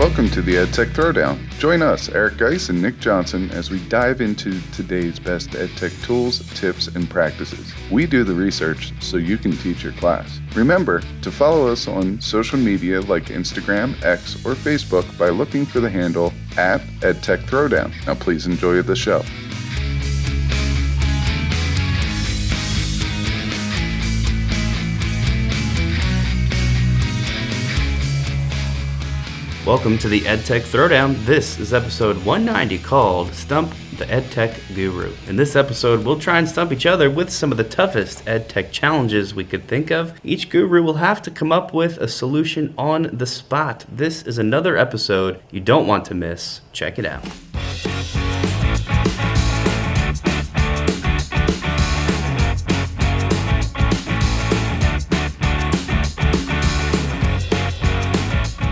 Welcome to the EdTech Throwdown. Join us, Eric Geis and Nick Johnson, as we dive into today's best EdTech tools, tips, and practices. We do the research so you can teach your class. Remember to follow us on social media like Instagram, X, or Facebook by looking for the handle @EdTech Throwdown. Now please enjoy the show. Welcome to the EdTech Throwdown. This is episode 190 called Stump the Edtech Guru. In this episode, we'll try and stump each other with some of the toughest EdTech challenges we could think of. Each guru will have to come up with a solution on the spot. This is another episode you don't want to miss. Check it out.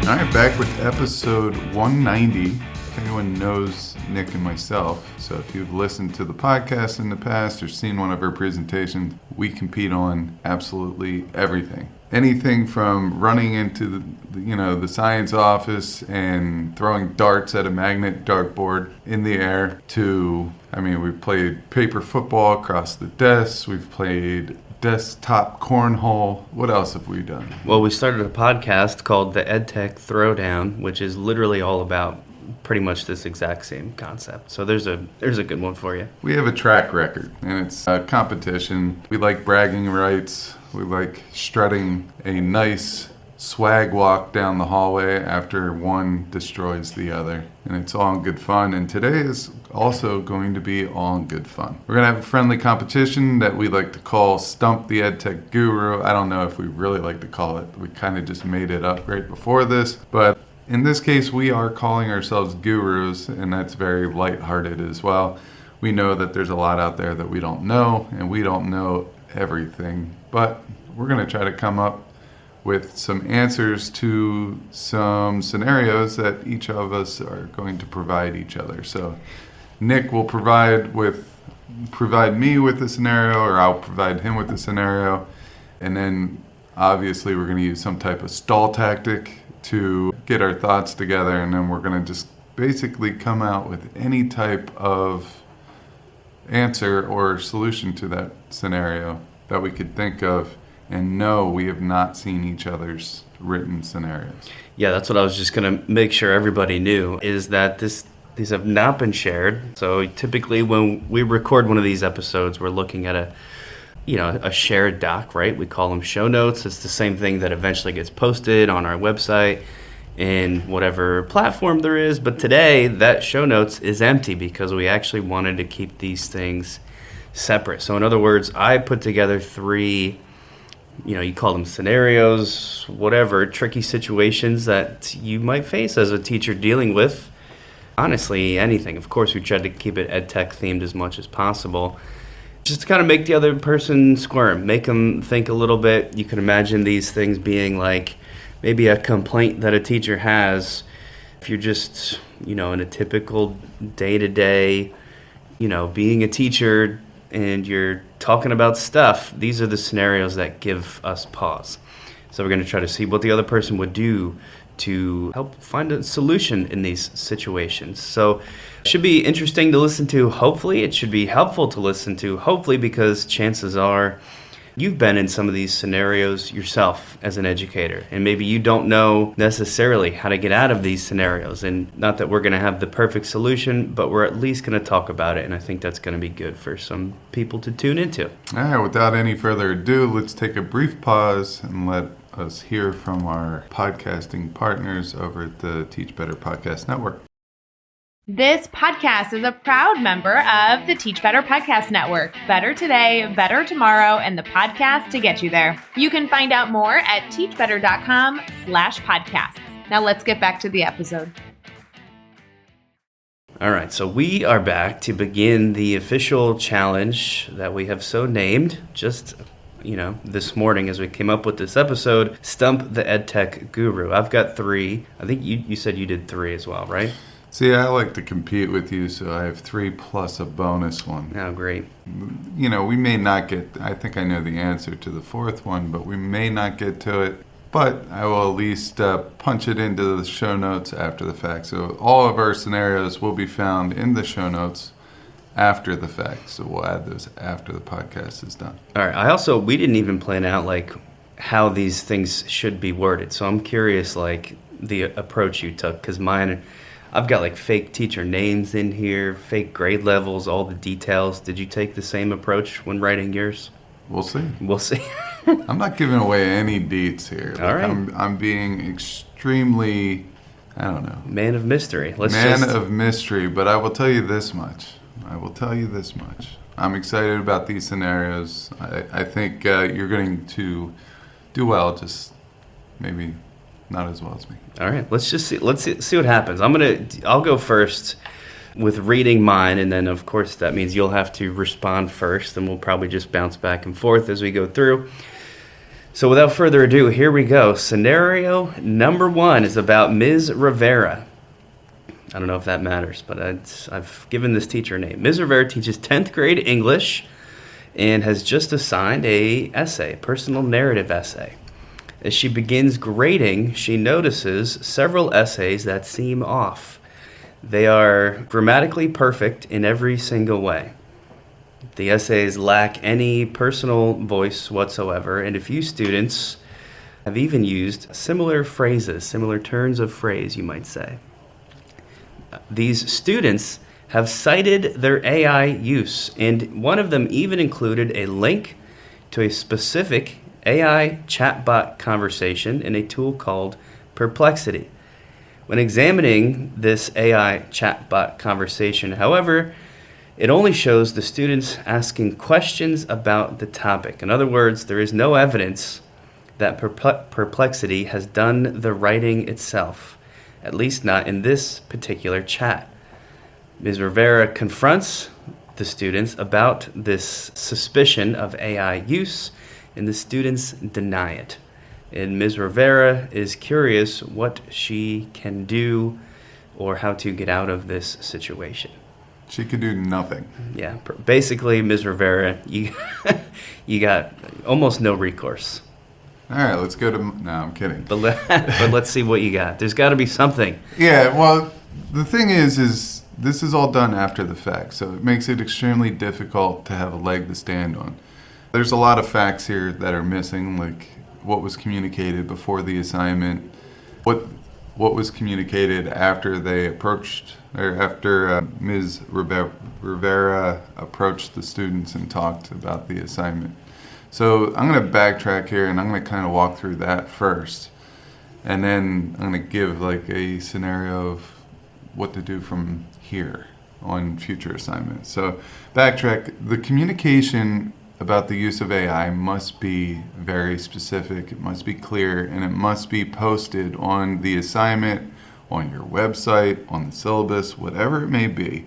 All right, back with episode 190. If anyone knows Nick and myself, so if you've listened to the podcast in the past or seen one of our presentations, we compete on absolutely everything. Anything from running into the science office and throwing darts at a magnet dartboard in the air to, we've played paper football across the desks, we've played desktop cornhole. What else have we done? Well, we started a podcast called the EdTech Throwdown, which is literally all about pretty much this exact same concept. So there's a good one for you. We have a track record, and it's a competition. We like bragging rights. We like strutting a nice swag walk down the hallway after one destroys the other. And it's all in good fun. And today is also going to be all in good fun. We're going to have a friendly competition that we like to call Stump the Edtech Guru. I don't know if we really like to call it. We kind of just made it up right before this. But in this case, we are calling ourselves gurus, and that's very lighthearted as well. We know that there's a lot out there that we don't know, and we don't know everything. But we're going to try to come up with some answers to some scenarios that each of us are going to provide each other. So Nick will provide me with a scenario, or I'll provide him with a scenario, and then obviously we're going to use some type of stall tactic to get our thoughts together, and then we're going to just basically come out with any type of answer or solution to that scenario that we could think of. And no, we have not seen each other's written scenarios. Yeah, that's what I was just going to make sure everybody knew, is that these have not been shared. So typically when we record one of these episodes, we're looking at a shared doc, right? We call them show notes. It's the same thing that eventually gets posted on our website in whatever platform there is. But today, that show notes is empty because we actually wanted to keep these things separate. So in other words, I put together three, you call them scenarios, whatever, tricky situations that you might face as a teacher dealing with, honestly, anything. Of course, we tried to keep it EdTech themed as much as possible, just to kind of make the other person squirm, make them think a little bit. You can imagine these things being like maybe a complaint that a teacher has. If you're just, in a typical day-to-day, being a teacher and you're talking about stuff, these are the scenarios that give us pause. So we're going to try to see what the other person would do to help find a solution in these situations. So it should be interesting to listen to, hopefully. It should be helpful to listen to, hopefully, because chances are you've been in some of these scenarios yourself as an educator, and maybe you don't know necessarily how to get out of these scenarios. And not that we're going to have the perfect solution, but we're at least going to talk about it, and I think that's going to be good for some people to tune into. All right, without any further ado, let's take a brief pause and let us hear from our podcasting partners over at the Teach Better Podcast Network. This podcast is a proud member of the Teach Better Podcast Network. Better today, better tomorrow, and the podcast to get you there. You can find out more at teachbetter.com/podcasts. Now let's get back to the episode. All right, so we are back to begin the official challenge that we have so named just this morning as we came up with this episode, Stump the EdTech Guru. I've got three. I think you said you did three as well, right? See, I like to compete with you, so I have 3 plus a bonus one. Oh, great. We may not get, I think I know the answer to the 4th one, but we may not get to it. but I will at least punch it into the show notes after the fact. So all of our scenarios will be found in the show notes after the fact. So we'll add those after the podcast is done. All right. We didn't even plan out like how these things should be worded. So I'm curious, like the approach you took, because mine, I've got like fake teacher names in here, fake grade levels, all the details. Did you take the same approach when writing yours? We'll see. We'll see. I'm not giving away any deets here. All right. I'm being extremely, I don't know. Man of mystery. Of mystery, but I will tell you this much. I'm excited about these scenarios. I think you're going to do well, just maybe not as well as me. All right, let's see what happens. I'll go first with reading mine, and then of course that means you'll have to respond first, and we'll probably just bounce back and forth as we go through. So without further ado, here we go. Scenario number 1 is about Ms. Rivera. I don't know if that matters, but I've given this teacher a name. Ms. Rivera teaches 10th grade English and has just assigned a personal narrative essay. As she begins grading, she notices several essays that seem off. They are grammatically perfect in every single way. The essays lack any personal voice whatsoever, and a few students have even used similar phrases, similar turns of phrase, you might say. These students have cited their AI use, and one of them even included a link to a specific AI chatbot conversation in a tool called Perplexity. When examining this AI chatbot conversation, however, it only shows the students asking questions about the topic. In other words, there is no evidence that Perplexity has done the writing itself, at least not in this particular chat. Ms. Rivera confronts the students about this suspicion of AI use, and the students deny it. And Ms. Rivera is curious what she can do or how to get out of this situation. She could do nothing. Yeah, basically, Ms. Rivera, you got almost no recourse. All right, let's go to... No, I'm kidding. But let's see what you got. There's got to be something. Yeah, well, the thing is this is all done after the fact, so it makes it extremely difficult to have a leg to stand on. There's a lot of facts here that are missing, like what was communicated before the assignment, what was communicated after they approached, or after Ms. Rivera approached the students and talked about the assignment. So I'm going to backtrack here, and I'm going to kind of walk through that first. And then I'm going to give like a scenario of what to do from here on future assignments. So backtrack, the communication about the use of AI must be very specific, it must be clear, and it must be posted on the assignment, on your website, on the syllabus, whatever it may be.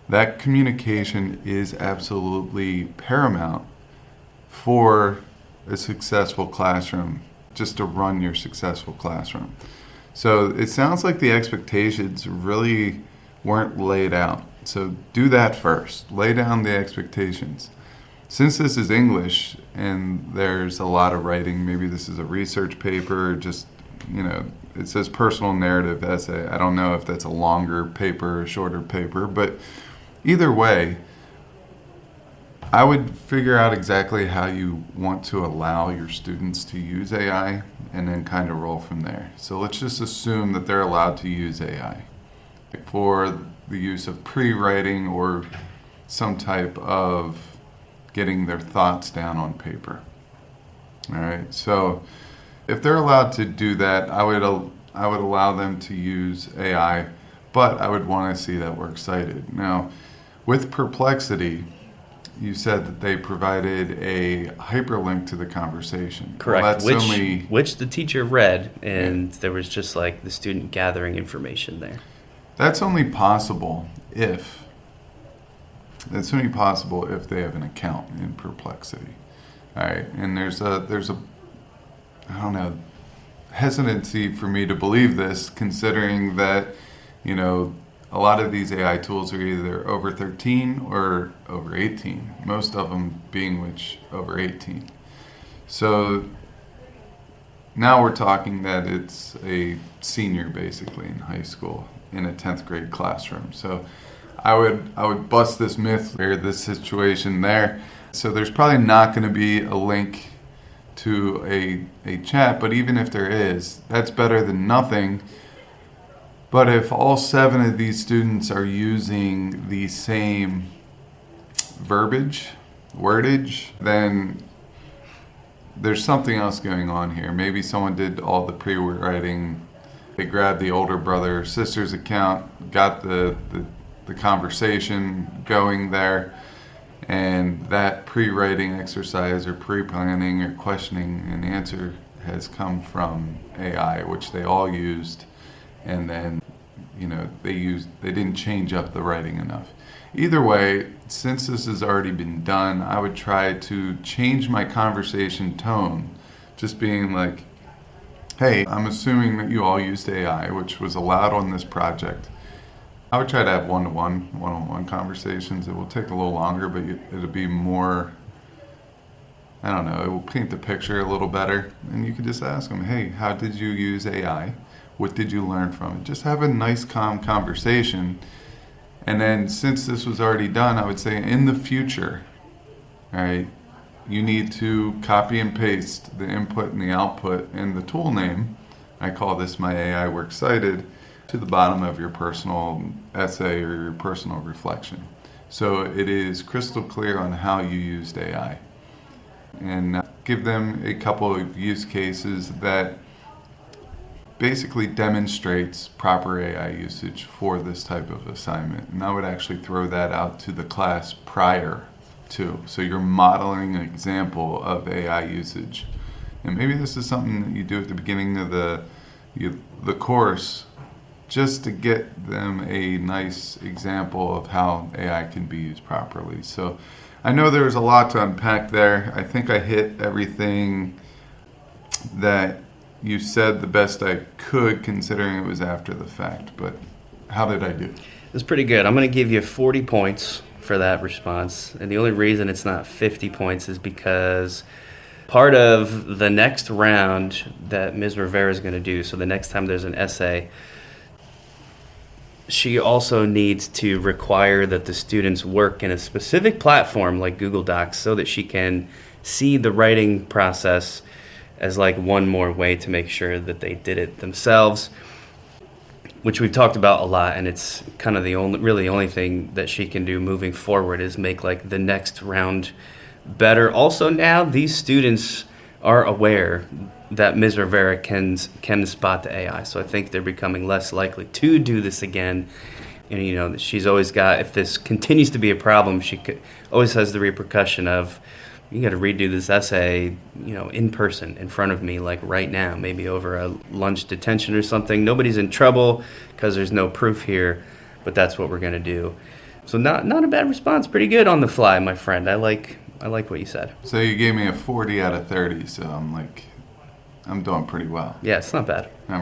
That communication is absolutely paramount for a successful classroom, just to run your successful classroom. So it sounds like the expectations really weren't laid out. So do that first. Lay down the expectations. Since this is English and there's a lot of writing, maybe this is a research paper, just, it says personal narrative essay. I don't know if that's a longer paper or a shorter paper, but either way, I would figure out exactly how you want to allow your students to use AI and then kind of roll from there. So let's just assume that they're allowed to use AI for the use of pre-writing or some type of getting their thoughts down on paper. All right, so if they're allowed to do that, I would allow them to use AI, but I would want to see that work cited. Now, with Perplexity, you said that they provided a hyperlink to the conversation. Correct, Well, which the teacher read, and there was just like the student gathering information there. That's only possible if they have an account in Perplexity. All right, and there's a I don't know, hesitancy for me to believe this, considering that, a lot of these AI tools are either over 13 or over 18, most of them being over 18. So now we're talking that it's a senior basically in high school in a 10th grade classroom. So I would bust this myth or this situation there. So there's probably not going to be a link to a chat, but even if there is, that's better than nothing. But if all 7 of these students are using the same wordage, then there's something else going on here. Maybe someone did all the pre-writing. They grabbed the older brother or sister's account, got the conversation going there, and that pre-writing exercise or pre-planning or questioning and answer has come from AI, which they all used, and then they didn't change up the writing enough. Either way, since this has already been done, I would try to change my conversation tone, just being like, hey, I'm assuming that you all used AI, which was allowed on this project. I would try to have one-on-one conversations. It will take a little longer, but it'll be more, I don't know, it will paint the picture a little better. And you could just ask them, hey, how did you use AI? What did you learn from it? Just have a nice, calm conversation. And then since this was already done, I would say in the future, all right, you need to copy and paste the input and the output and the tool name. I call this my AI Works Cited, to the bottom of your personal essay or your personal reflection. So it is crystal clear on how you used AI. And give them a couple of use cases that basically demonstrates proper AI usage for this type of assignment. And I would actually throw that out to the class prior to. So you're modeling an example of AI usage. And maybe this is something that you do at the beginning of the course, just to get them a nice example of how AI can be used properly. So I know there's a lot to unpack there. I think I hit everything that you said the best I could, considering it was after the fact. But how did I do? It's pretty good. I'm going to give you 40 points for that response. And the only reason it's not 50 points is because part of the next round that Ms. Rivera is going to do, so the next time there's an essay, she also needs to require that the students work in a specific platform like Google Docs so that she can see the writing process as like one more way to make sure that they did it themselves, which we've talked about a lot, and it's kind of the only thing that she can do moving forward is make like the next round better. Also now these students are aware that Ms. Rivera can spot the AI, so I think they're becoming less likely to do this again. And she's always got, if this continues to be a problem, always has the repercussion of, you got to redo this essay, in person in front of me, like right now, maybe over a lunch detention or something. Nobody's in trouble because there's no proof here, but that's what we're going to do. So not a bad response. Pretty good on the fly, my friend. I like what you said. So you gave me a 40 out of 30, so I'm doing pretty well. Yeah, it's not bad. All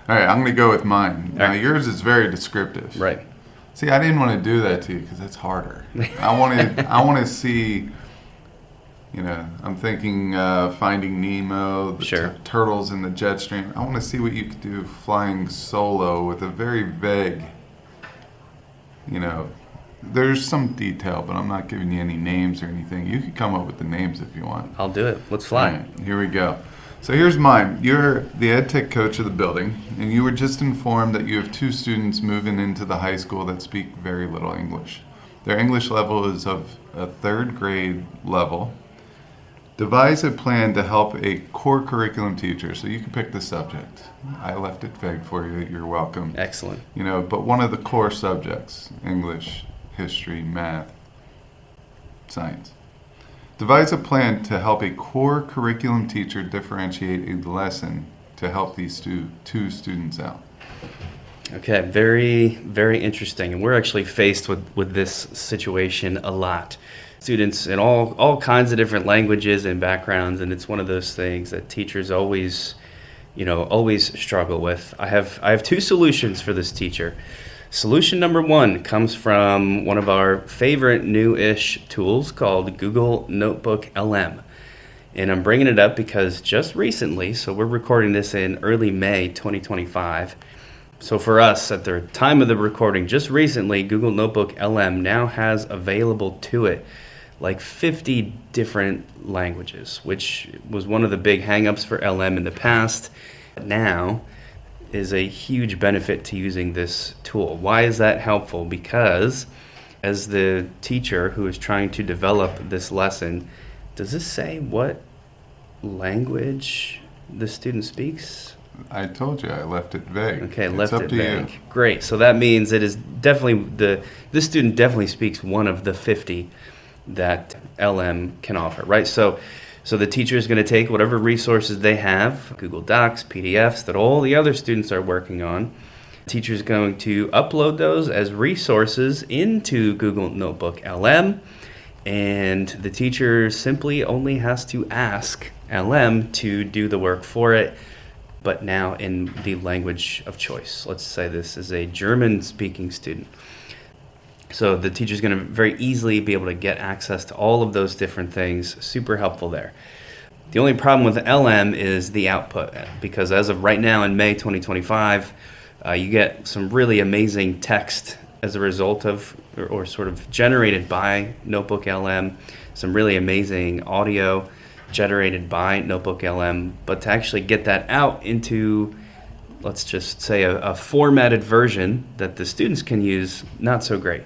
right, I'm going to go with mine. Now, yours is very descriptive. Right. See, I didn't want to do that to you because that's harder. I want to see, I'm thinking Finding Nemo, the turtles in the jet stream. I want to see what you could do flying solo with a very vague, there's some detail, but I'm not giving you any names or anything. You could come up with the names if you want. I'll do it. Let's fly. All right, here we go. So here's mine. You're the EdTech coach of the building, and you were just informed that you have 2 students moving into the high school that speak very little English. Their English level is of a 3rd grade level. Devise a plan to help a core curriculum teacher. So you can pick the subject. I left it vague for you. You're welcome. Excellent. But one of the core subjects, English, history, math, science. Devise a plan to help a core curriculum teacher differentiate a lesson to help these two students out. Okay, very, very interesting. And we're actually faced with this situation a lot. Students in all kinds of different languages and backgrounds, and it's one of those things that teachers always struggle with. I have 2 solutions for this teacher. Solution number 1 comes from one of our favorite new-ish tools called Google Notebook LM. And I'm bringing it up because just recently, so we're recording this in early May 2025. So for us, at the time of the recording, just recently, Google Notebook LM now has available to it like 50 different languages, which was one of the big hangups for LM in the past. Now is a huge benefit to using this tool. Why is that helpful? Because as the teacher who is trying to develop this lesson, does this say what language the student speaks? I told you I left it vague. Okay, it's left up it to vague. you. Great. So that means it is definitely this student definitely speaks one of the 50 that LM can offer, right? So the teacher is going to take whatever resources they have, Google Docs, PDFs that all the other students are working on. The teacher is going to upload those as resources into Google Notebook LM, and the teacher simply only has to ask LM to do the work for it, but now in the language of choice. Let's say this is a German-speaking student. So the teacher's going to very easily be able to get access to all of those different things. Super helpful there. The only problem with LM is the output, because as of right now in May 2025, you get some really amazing text as a result of, or sort of generated by Notebook LM, some really amazing audio generated by Notebook LM, but to actually get that out into, let's just say, a formatted version that the students can use, not so great.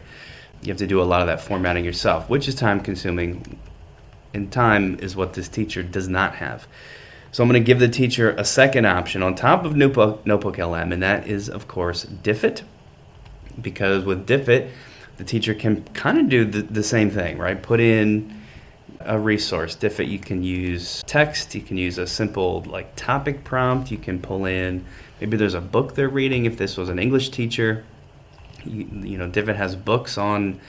You have to do a lot of that formatting yourself, which is time consuming, and time is what this teacher does not have. So I'm going to give the teacher a second option on top of Notebook LM, and that is, of course, Diffit, because with Diffit, the teacher can kind of do the same thing, right? Put in a resource. Diffit, you can use text, you can use a simple like topic prompt, you can pull in, maybe there's a book they're reading if this was an English teacher. You know, Diffit has books on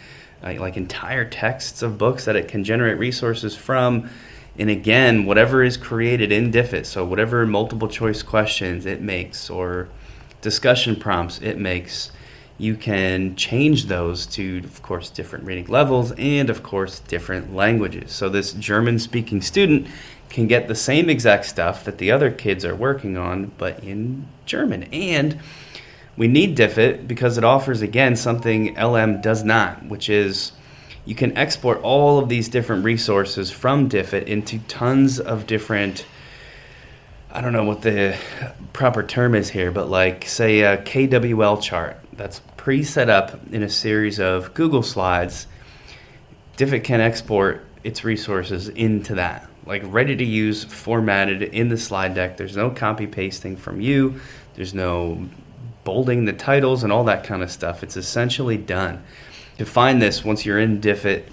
like entire texts of books that it can generate resources from. And again, whatever is created in Diffit, so whatever multiple choice questions it makes or discussion prompts it makes, you can change those to, of course, different reading levels and, of course, different languages. So this German-speaking student can get the same exact stuff that the other kids are working on, but in German. And we need Diffit because it offers, again, something LM does not, which is you can export all of these different resources from Diffit into tons of different, I don't know what the proper term is here, but like, say, a KWL chart that's pre-set up in a series of Google Slides. Diffit can export its resources into that, like ready to use, formatted in the slide deck. There's no copy pasting from you. There's no bolding the titles and all that kind of stuff. It's essentially done. To find this, once you're in Diffit,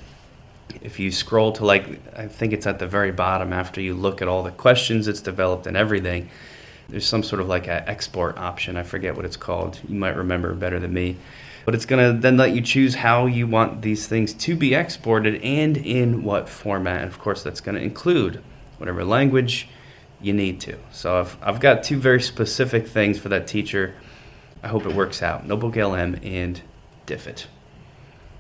if you scroll to I think it's at the very bottom after you look at all the questions it's developed and everything, there's some sort of like an export option. I forget what it's called. You might remember better than me. But it's going to then let you choose how you want these things to be exported and in what format. And of course, that's going to include whatever language you need to. So I've got two very specific things for that teacher. I hope it works out. Notebook LM and Diffit.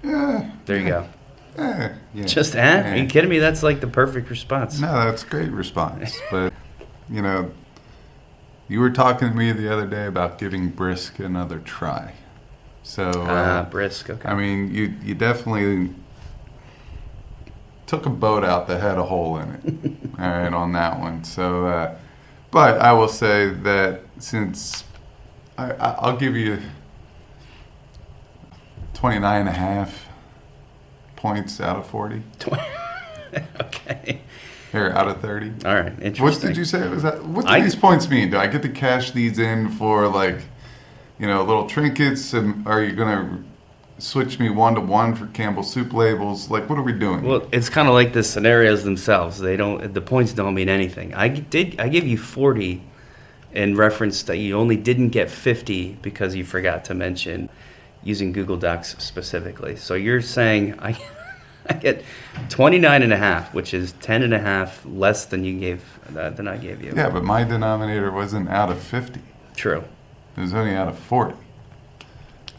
There you go. Yeah. Just Are you kidding me? That's like the perfect response. No, that's a great response. But, you know, you were talking to me the other day about giving Brisk another try. So, Brisk, okay. I mean, you definitely took a boat out that had a hole in it, all right, on that one. So, but I will say that since I'll give you 29.5 points out of 40. Okay. Here, out of 30. All right, interesting. What did you say? What do these points mean? Do I get to cash these in for, like, you know, little trinkets? And are you going to switch me 1-to-1 for Campbell's soup labels? Like, what are we doing? Well, it's kind of like the scenarios themselves. The points don't mean anything. I give you 40 in reference that you only didn't get 50 because you forgot to mention using Google Docs specifically. So you're saying I get 29.5, which is 10.5 less than I gave you. Yeah, but my denominator wasn't out of 50. True. It was only out of 40.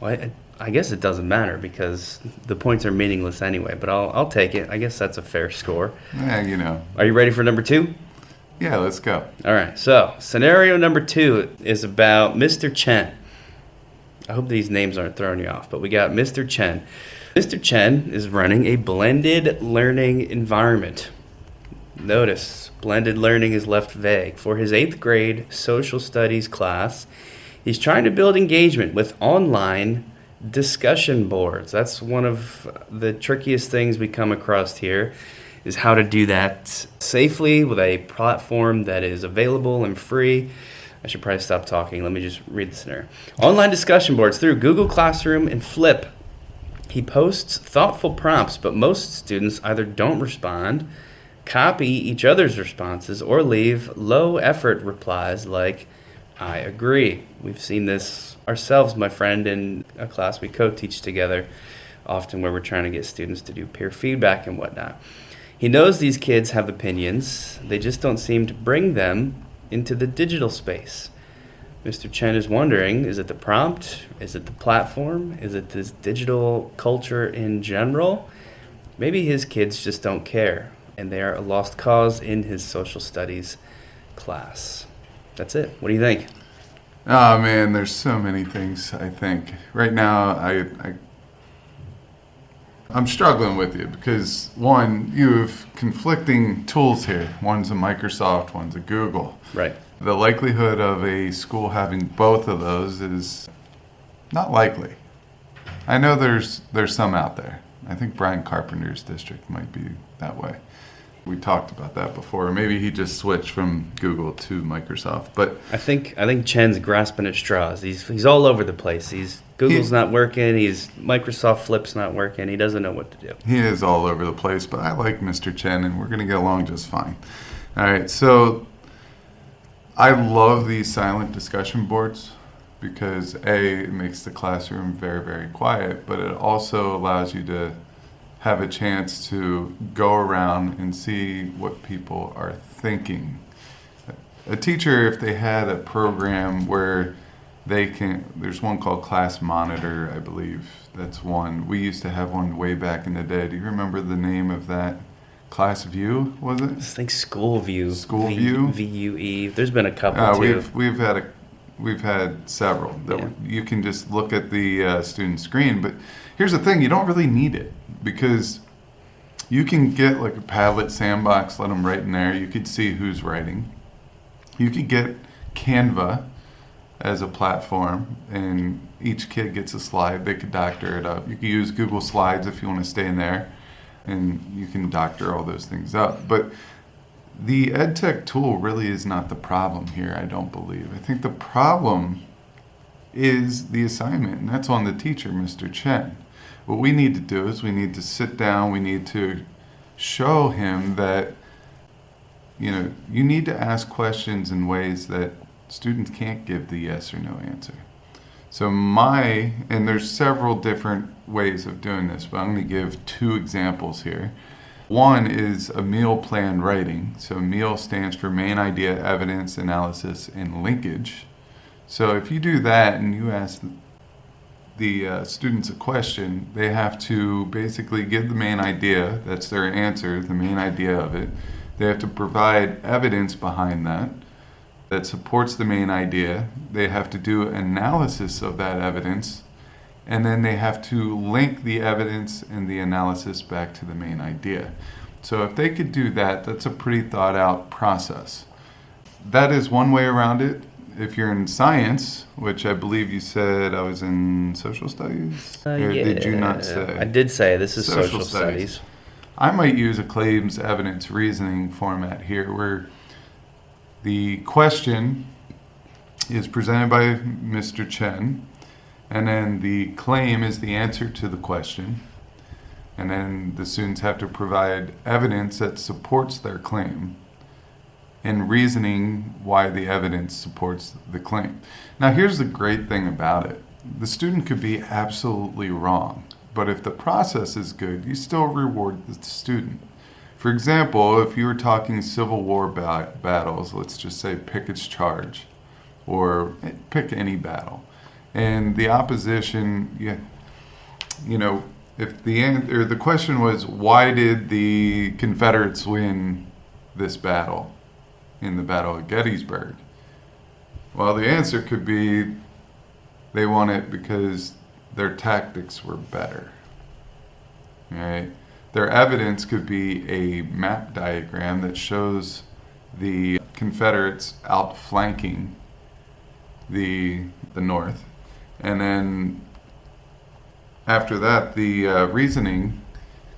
Well, I guess it doesn't matter because the points are meaningless anyway, but I'll take it. I guess that's a fair score. Yeah, Are you ready for number 2? Yeah, let's go. All right, so scenario number 2 is about Mr. Chen. I hope these names aren't throwing you off, but we got Mr. Chen. Mr. Chen is running a blended learning environment. Notice, blended learning is left vague. For his 8th grade social studies class, he's trying to build engagement with online discussion boards. That's one of the trickiest things we come across here, is how to do that safely with a platform that is available and free. I should probably stop talking. Let me just read the scenario. Online discussion boards through Google Classroom and Flip. He posts thoughtful prompts, but most students either don't respond, copy each other's responses, or leave low-effort replies like, I agree. We've seen this ourselves, my friend, in a class we co-teach together, often where we're trying to get students to do peer feedback and whatnot. He knows these kids have opinions. They just don't seem to bring them into the digital space. Mr. Chen is wondering, is it the prompt? Is it the platform? Is it this digital culture in general? Maybe his kids just don't care, and they are a lost cause in his social studies class. That's it. What do you think? Oh man, there's so many things. I think right now I'm struggling with you because one, you have conflicting tools here. One's a Microsoft, one's a Google. Right. The likelihood of a school having both of those is not likely. I know there's some out there. I think Brian Carpenter's district might be that way. We talked about that before. Maybe he just switched from Google to Microsoft. But I think Chen's grasping at straws. He's all over the place. Google's not working. Microsoft Flip's not working. He doesn't know what to do. He is all over the place. But I like Mr. Chen, and we're going to get along just fine. All right. So I love these silent discussion boards because it makes the classroom very, very quiet, but it also allows you to have a chance to go around and see what people are thinking. A teacher, if they had a program where there's one called Class Monitor, I believe. That's one. We used to have one way back in the day. Do you remember the name of that? Class View, was it? I think School View. School View? VUE. There's been a couple too. We've had several. You can just look at the student screen, but here's the thing, you don't really need it because you can get like a Padlet sandbox, let them write in there. You could see who's writing. You could get Canva as a platform, and each kid gets a slide. They could doctor it up. You could use Google Slides if you want to stay in there, and you can doctor all those things up. But the EdTech tool really is not the problem here, I don't believe. I think the problem is the assignment, and that's on the teacher, Mr. Chen. What we need to do is we need to sit down, we need to show him that, you need to ask questions in ways that students can't give the yes or no answer. So and there's several different ways of doing this, but I'm going to give 2 examples here. One is a meal plan writing. So MEAL stands for Main Idea, Evidence, Analysis, and Linkage. So if you do that and you ask the students a question, they have to basically give the main idea, that's their answer, the main idea of it. They have to provide evidence behind that supports the main idea. They have to do analysis of that evidence, and then they have to link the evidence and the analysis back to the main idea. So if they could do that, that's a pretty thought out process. That is one way around it. If you're in science, which I believe you said I was in social studies, or yeah. Did you not say? I did say this is social studies. I might use a claims evidence reasoning format here where the question is presented by Mr. Chen, and then the claim is the answer to the question, and then the students have to provide evidence that supports their claim and reasoning why the evidence supports the claim. Now here's the great thing about it. The student could be absolutely wrong, but if the process is good, you still reward the student. For example, if you were talking Civil War battles, let's just say Pickett's Charge, or pick any battle, and the opposition, if the question was, why did the Confederates win this battle in the Battle of Gettysburg? Well, the answer could be they won it because their tactics were better. Right? Their evidence could be a map diagram that shows the Confederates outflanking the North, and then after that, the reasoning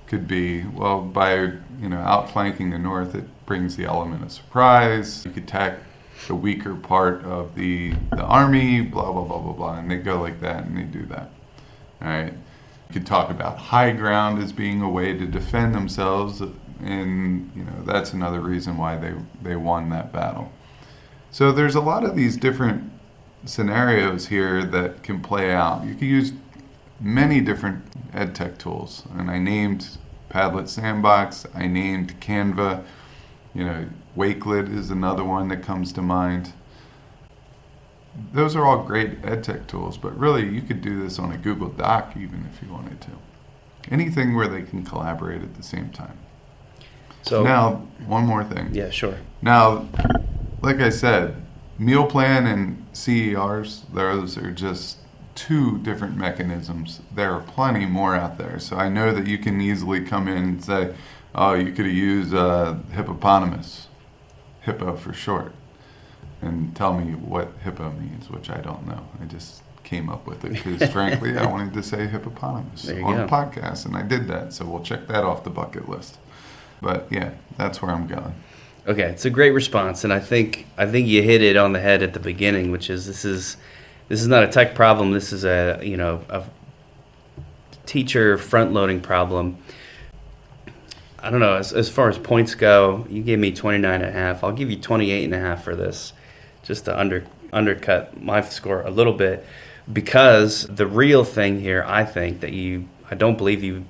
could be, well, by outflanking the North, it brings the element of surprise. You could attack the weaker part of the army, blah blah blah blah blah, and they go like that, and they do that. All right. You could talk about high ground as being a way to defend themselves, and that's another reason why they won that battle. So there's a lot of these different scenarios here that can play out. You can use many different EdTech tools, and I named Padlet Sandbox, I named Canva, Wakelet is another one that comes to mind. Those are all great EdTech tools, but really you could do this on a Google Doc even if you wanted to. Anything where they can collaborate at the same time. So now, one more thing. Yeah, sure. Now, like I said, meal plan and CERs, those are just two different mechanisms. There are plenty more out there. So I know that you can easily come in and say, oh, you could have used hippopotamus, hippo for short, and tell me what hippo means, which I don't know. I just came up with it because, frankly, I wanted to say hippopotamus on a podcast, and I did that. So we'll check that off the bucket list. But yeah, that's where I'm going. Okay, it's a great response, and I think you hit it on the head at the beginning, which is this is not a tech problem. This is a teacher front-loading problem. I don't know, as far as points go, you gave me 29.5. I'll give you 28.5 for this, just to undercut my score a little bit, because the real thing here, I think, I don't believe you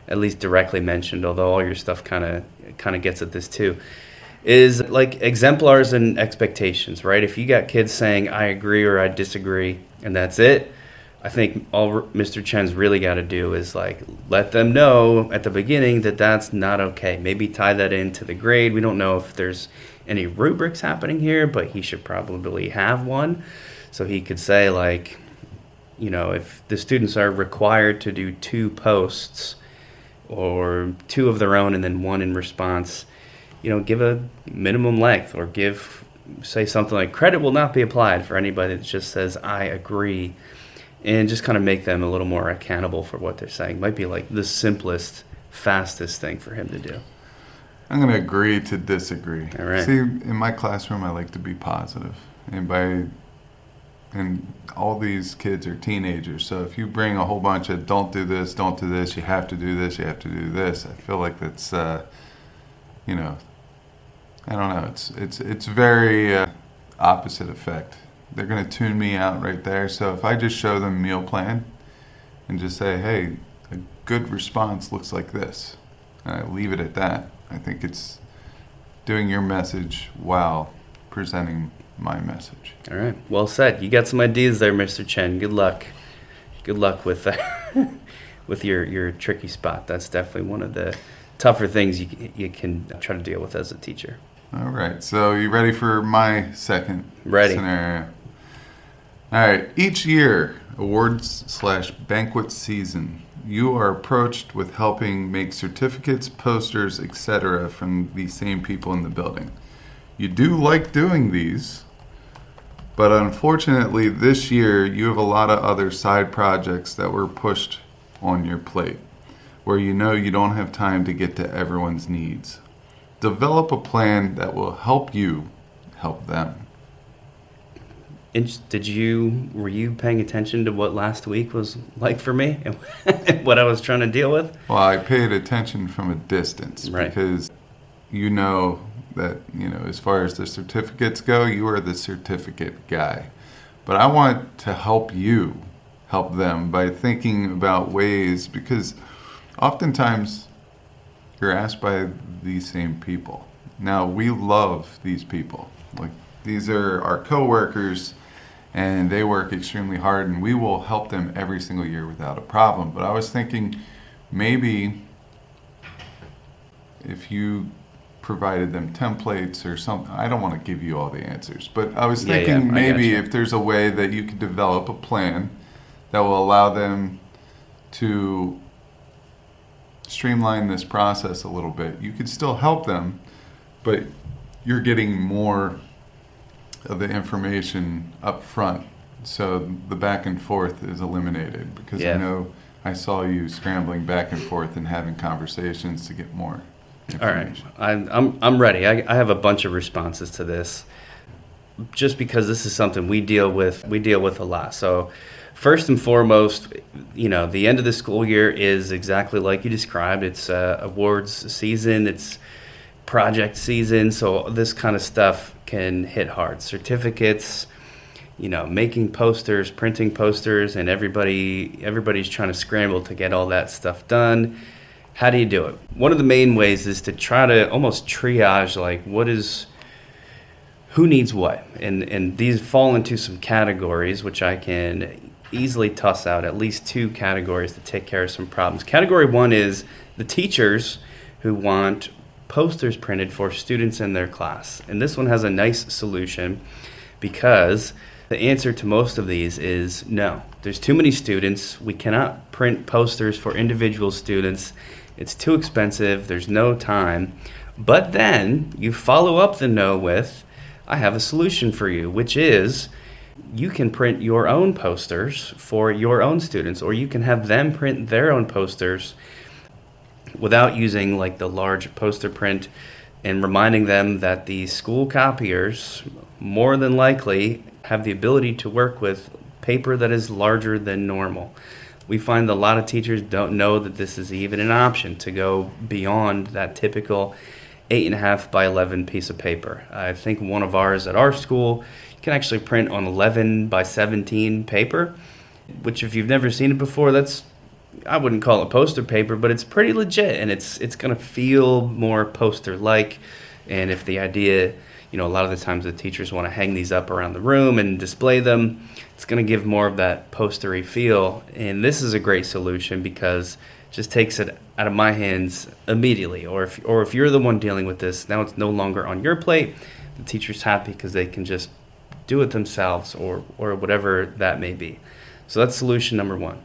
at least directly mentioned, although all your stuff kind of gets at this too, is like exemplars and expectations, right? If you got kids saying, I agree or I disagree, and that's it, I think all Mr. Chen's really got to do is let them know at the beginning that that's not okay. Maybe tie that into the grade. We don't know if there's any rubrics happening here, but he should probably have one. So he could say if the students are required to do 2 posts or 2 of their own and then 1 in response, give a minimum length, or say something like, credit will not be applied for anybody that just says, I agree, and just kind of make them a little more accountable for what they're saying. Might be the simplest, fastest thing for him to do. I'm going to agree to disagree. All right. See, in my classroom, I like to be positive. And all these kids are teenagers. So if you bring a whole bunch of don't do this, you have to do this, you have to do this, I feel like that's, I don't know. It's very opposite effect. They're going to tune me out right there. So if I just show them meal plan and just say, hey, a good response looks like this, and I leave it at that, I think it's doing your message while presenting my message. All right. Well said. You got some ideas there, Mr. Chen. Good luck. Good luck with with your tricky spot. That's definitely one of the tougher things you can try to deal with as a teacher. All right. So you ready for my second scenario? All right. Each year, awards/banquet season, you are approached with helping make certificates, posters, etc. from the same people in the building. You do like doing these, but unfortunately this year you have a lot of other side projects that were pushed on your plate, where you don't have time to get to everyone's needs. Develop a plan that will help you help them. Were you paying attention to what last week was like for me and what I was trying to deal with? Well, I paid attention from a distance, right, because that, as far as the certificates go, you are the certificate guy. But I want to help you help them by thinking about ways, because oftentimes you're asked by these same people. Now, we love these people. These are our coworkers, and they work extremely hard, and we will help them every single year without a problem. But I was thinking maybe if you provided them templates or something, I don't want to give you all the answers, but I was thinking maybe if there's a way that you could develop a plan that will allow them to streamline this process a little bit. You could still help them, but you're getting more of the information up front, so the back and forth is eliminated, because I know I saw you scrambling back and forth and having conversations to get more information. All right, I'm ready. I have a bunch of responses to this, just because this is something we deal with a lot. So first and foremost, the end of the school year is exactly like you described. It's awards season, it's project season, so this kind of stuff can hit hard. Certificates, making posters, printing posters, and everybody's trying to scramble to get all that stuff done. How do you do it? One of the main ways is to try to almost triage, like, who needs what? And these fall into some categories, which I can easily toss out at least 2 categories to take care of some problems. Category 1 is the teachers who want posters printed for students in their class. And this one has a nice solution, because the answer to most of these is no. There's too many students. We cannot print posters for individual students. It's too expensive. There's no time. But then you follow up the no with, I have a solution for you, which is you can print your own posters for your own students, or you can have them print their own posters without using like the large poster print, and reminding them that the school copiers more than likely have the ability to work with paper that is larger than normal. We find that a lot of teachers don't know that this is even an option, to go beyond that typical 8.5 by 11 piece of paper. I think one of ours at our school can actually print on 11 by 17 paper, which if you've never seen it before, I wouldn't call it poster paper, but it's pretty legit, and it's going to feel more poster-like. And if the idea, a lot of the times the teachers want to hang these up around the room and display them, it's going to give more of that postery feel. And this is a great solution, because it just takes it out of my hands immediately. Or if you're the one dealing with this, now it's no longer on your plate. The teacher's happy because they can just do it themselves, or whatever that may be. So that's solution number 1.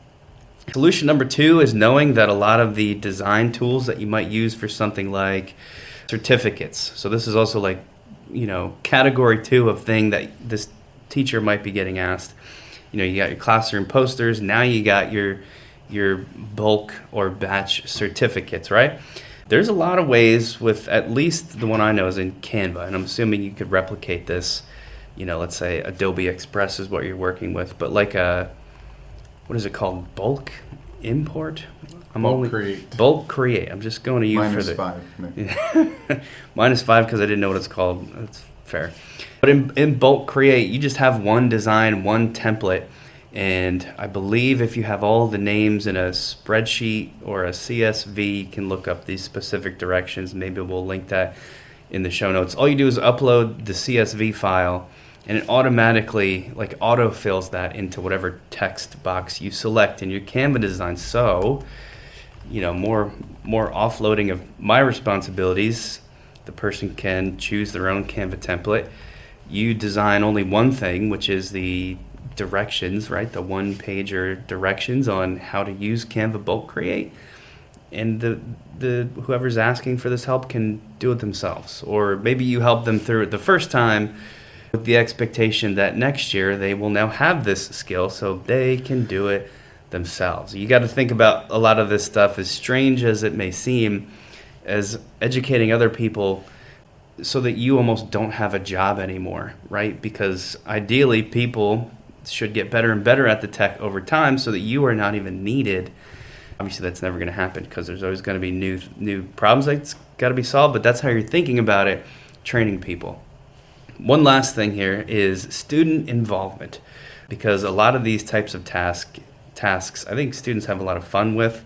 Solution number 2 is knowing that a lot of the design tools that you might use for something like certificates. So this is also like, category 2 of thing that this teacher might be getting asked. You got your classroom posters. Now you got your bulk or batch certificates, right? There's a lot of ways, with at least the one I know is in Canva, and I'm assuming you could replicate this. Let's say Adobe Express is what you're working with, but like what is it called? Bulk import? Bulk create. I'm just going to you for the -5. -5 because I didn't know what it's called. That's fair. But in bulk create, you just have one design, one template, and I believe if you have all the names in a spreadsheet or a CSV, you can look up these specific directions. Maybe we'll link that in the show notes. All you do is upload the CSV file, and it automatically autofills that into whatever text box you select in your Canva design. So, more offloading of my responsibilities. The person can choose their own Canva template. You design only one thing, which is the directions, right? The one-pager directions on how to use Canva Bulk Create. And the whoever's asking for this help can do it themselves. Or maybe you help them through it the first time, with the expectation that next year they will now have this skill so they can do it themselves. You got to think about a lot of this stuff, as strange as it may seem, as educating other people so that you almost don't have a job anymore, right? Because ideally people should get better and better at the tech over time so that you are not even needed. Obviously that's never going to happen, because there's always going to be new problems that's got to be solved, but that's how you're thinking about it, training people. One last thing here is student involvement, because a lot of these types of tasks I think students have a lot of fun with,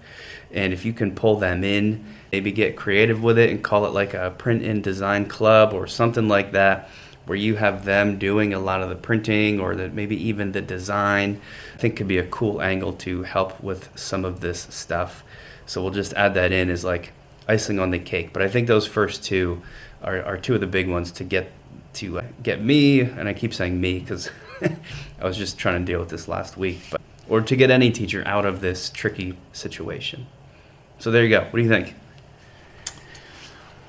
and if you can pull them in, maybe get creative with it and call it like a print and design club or something like that, where you have them doing a lot of the printing or maybe even the design, I think could be a cool angle to help with some of this stuff. So we'll just add that in as like icing on the cake. But I think those first two are two of the big ones to get me, and I keep saying me because I was just trying to deal with this last week, or to get any teacher out of this tricky situation. So there you go. What do you think?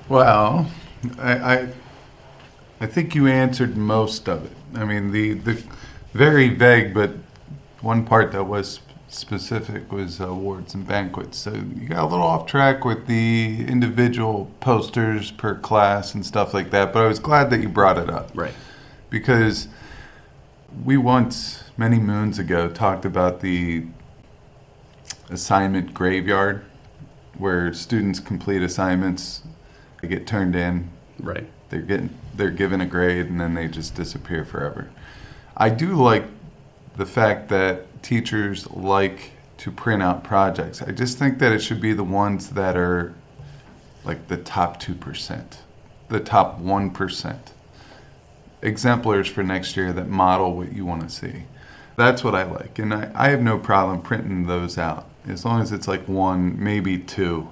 Well, I think you answered most of it. I mean, the very vague, but one part that was specific was awards and banquets. So you got a little off track with the individual posters per class and stuff like that, but I was glad that you brought it up. Right. Because we once, many moons ago, talked about the assignment graveyard, where students complete assignments, they get turned in, Right. they're given a grade, and then they just disappear forever. I do like the fact that teachers like to print out projects. I just think that it should be the ones that are like the top 2%, the top 1%. Exemplars for next year that model what you want to see. That's what I like. And I have no problem printing those out, as long as it's like one, maybe two,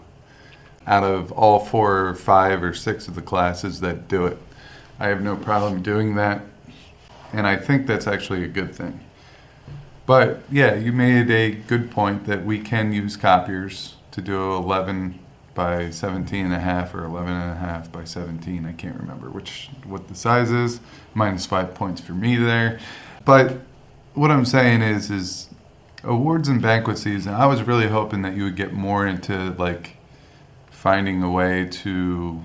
out of all 4 or 5 or 6 of the classes that do it. I have no problem doing that, and I think that's actually a good thing. But yeah, you made a good point that we can use copiers to do 11 by 17 and a half or 11 and a half by 17. I can't remember what the size is. -5 points for me there. But what I'm saying is awards and banquet season, I was really hoping that you would get more into like finding a way to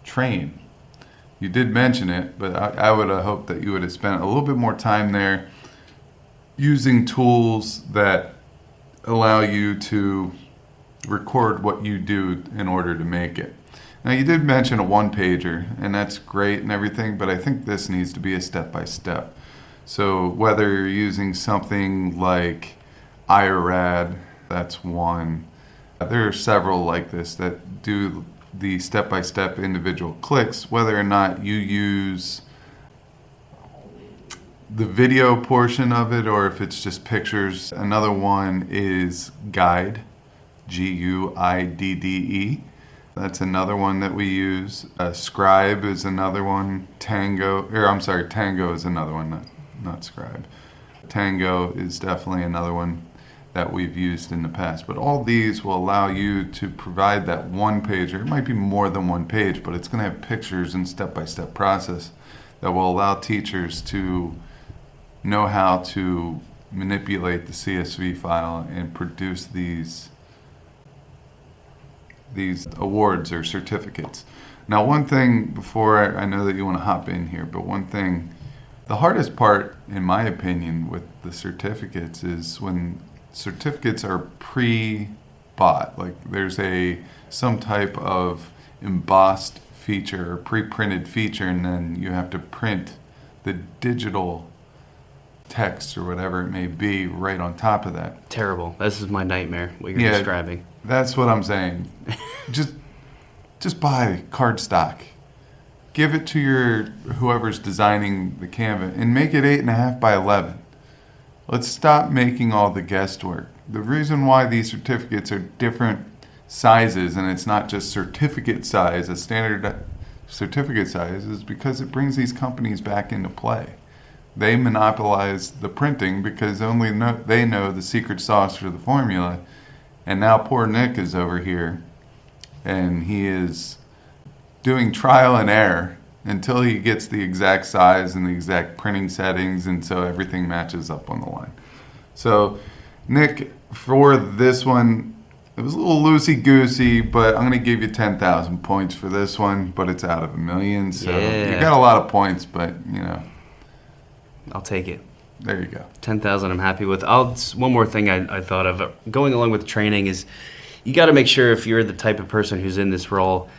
train. You did mention it, but I would have hoped that you would have spent a little bit more time there using tools that allow you to record what you do in order to make it. Now, you did mention a one-pager, and that's great and everything, but I think this needs to be a step-by-step. So whether you're using something like IRAD, that's one. There are several like this that do the step-by-step individual clicks, whether or not you use the video portion of it or if it's just pictures. Another one is Guide, Guidde. That's another one that we use. Scribe is another one. Tango is another one, not Scribe. Tango is definitely another one that we've used in the past. But all these will allow you to provide that one page, or it might be more than one page, but it's going to have pictures and step-by-step process that will allow teachers to know how to manipulate the CSV file and produce these awards or certificates. Now, one thing before I know that you want to hop in here, but one thing, the hardest part, in my opinion, with the certificates is when certificates are pre-bought. Like there's some type of embossed feature or pre-printed feature, and then you have to print the digital text or whatever it may be right on top of that. Terrible. This is my nightmare, what you're describing. That's what I'm saying. just buy cardstock. Give it to whoever's designing the Canva and make it 8.5 by 11. Let's stop making all the guesswork. The reason why these certificates are different sizes, and it's not just certificate size, a standard certificate size, is because it brings these companies back into play. They monopolize the printing because they know the secret sauce for the formula. And now poor Nick is over here, and he is doing trial and error until he gets the exact size and the exact printing settings, and so everything matches up on the line. So, Nick, for this one, it was a little loosey-goosey, but I'm going to give you 10,000 points for this one, but it's out of 1,000,000, so you got a lot of points, but, I'll take it. There you go. 10,000 I'm happy with. One more thing I thought of. Going along with training is you got to make sure if you're the type of person who's in this role,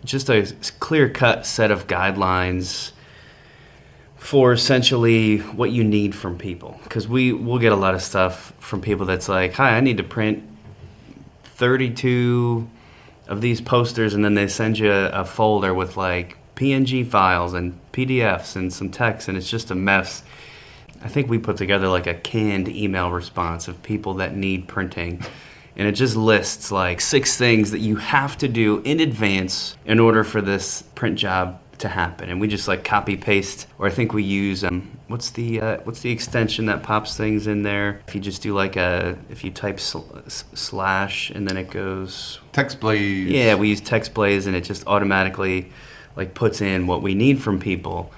just a clear-cut set of guidelines for essentially what you need from people. Because we'll get a lot of stuff from people that's like, hi, I need to print 32 of these posters, and then they send you a folder with like PNG files and PDFs and some text, and it's just a mess. I think we put together like a canned email response of people that need printing. And it just lists like 6 things that you have to do in advance in order for this print job to happen. And we just like copy paste, or I think we use what's the extension that pops things in there? If you just do like if you type slash and then it goes TextBlaze. Yeah, we use TextBlaze, and it just automatically like puts in what we need from people.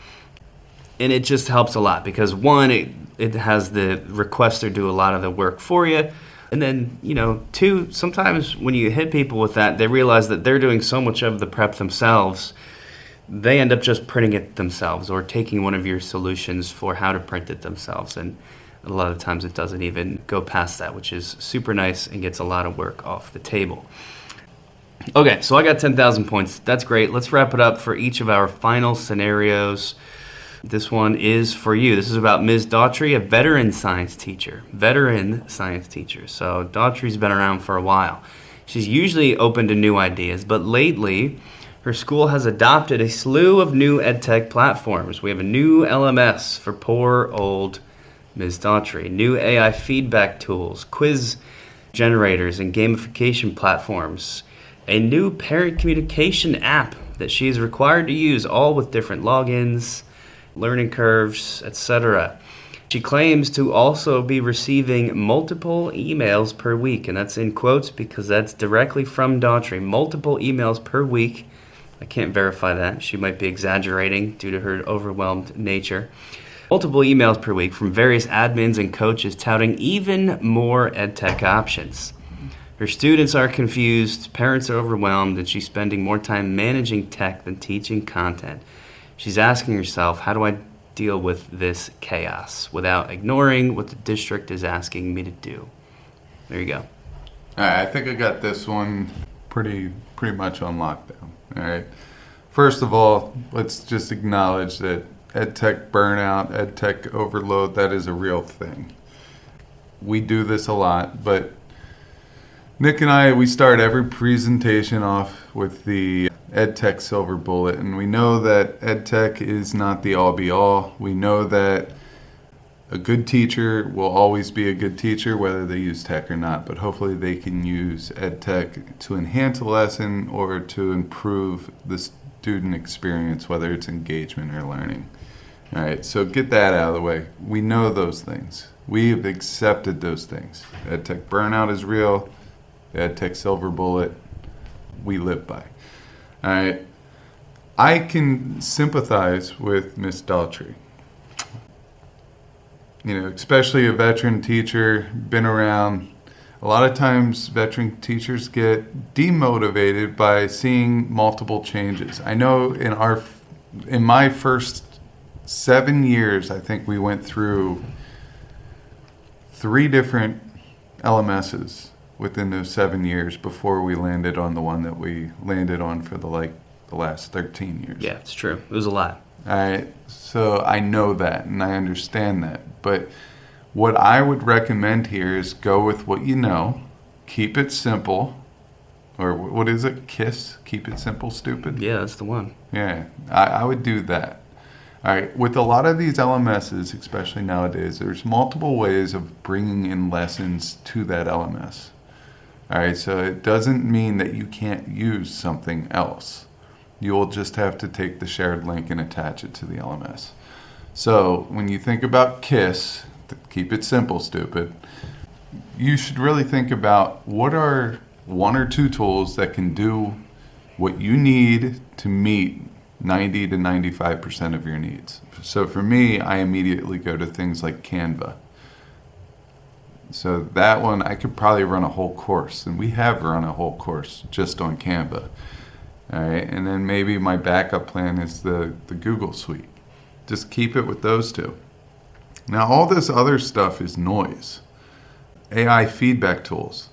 And it just helps a lot because one, it has the requester do a lot of the work for you. And then, 2, sometimes when you hit people with that, they realize that they're doing so much of the prep themselves, they end up just printing it themselves or taking one of your solutions for how to print it themselves. And a lot of times it doesn't even go past that, which is super nice and gets a lot of work off the table. Okay, so I got 10,000 points. That's great. Let's wrap it up for each of our final scenarios. This one is for you. This is about Ms. Daughtry, a veteran science teacher. So Daughtry's been around for a while. She's usually open to new ideas, but lately her school has adopted a slew of new EdTech platforms. We have a new LMS for poor old Ms. Daughtry, new AI feedback tools, quiz generators, and gamification platforms, a new parent communication app that she is required to use, all with different logins, learning curves, etc. She claims to also be receiving multiple emails per week, and that's in quotes because that's directly from Daughtry. Multiple emails per week. I can't verify that. She might be exaggerating due to her overwhelmed nature. Multiple emails per week from various admins and coaches touting even more EdTech options. Her students are confused, parents are overwhelmed, and she's spending more time managing tech than teaching content. She's asking herself, how do I deal with this chaos without ignoring what the district is asking me to do? There you go. All right, I think I got this one pretty much on lockdown. All right. First of all, let's just acknowledge that EdTech burnout, EdTech overload, that is a real thing. We do this a lot, but Nick and I, we start every presentation off with the EdTech silver bullet, and we know that EdTech is not the all-be-all. We know that a good teacher will always be a good teacher, whether they use tech or not, but hopefully they can use EdTech to enhance a lesson or to improve the student experience, whether it's engagement or learning. All right, so get that out of the way. We know those things. We have accepted those things. EdTech burnout is real. EdTech silver bullet, we live by. All right, I can sympathize with Ms. Daughtry. Especially a veteran teacher, been around. A lot of times veteran teachers get demotivated by seeing multiple changes. I know in my first 7 years, I think we went through 3 different LMSs within those 7 years before we landed on the one that we landed on for the last 13 years. Yeah, it's true. It was a lot. All right, so I know that and I understand that. But what I would recommend here is go with what you know, keep it simple, or what is it, KISS, keep it simple, stupid? Yeah, that's the one. Yeah, I would do that. All right, with a lot of these LMSs, especially nowadays, there's multiple ways of bringing in lessons to that LMS. All right, so it doesn't mean that you can't use something else. You will just have to take the shared link and attach it to the LMS. So when you think about KISS, keep it simple, stupid, you should really think about what are 1 or 2 tools that can do what you need to meet 90 to 95% of your needs. So for me, I immediately go to things like Canva. So that one, I could probably run a whole course, and we have run a whole course just on Canva. All right, and then maybe my backup plan is the Google Suite. Just keep it with those 2. Now, all this other stuff is noise. AI feedback tools.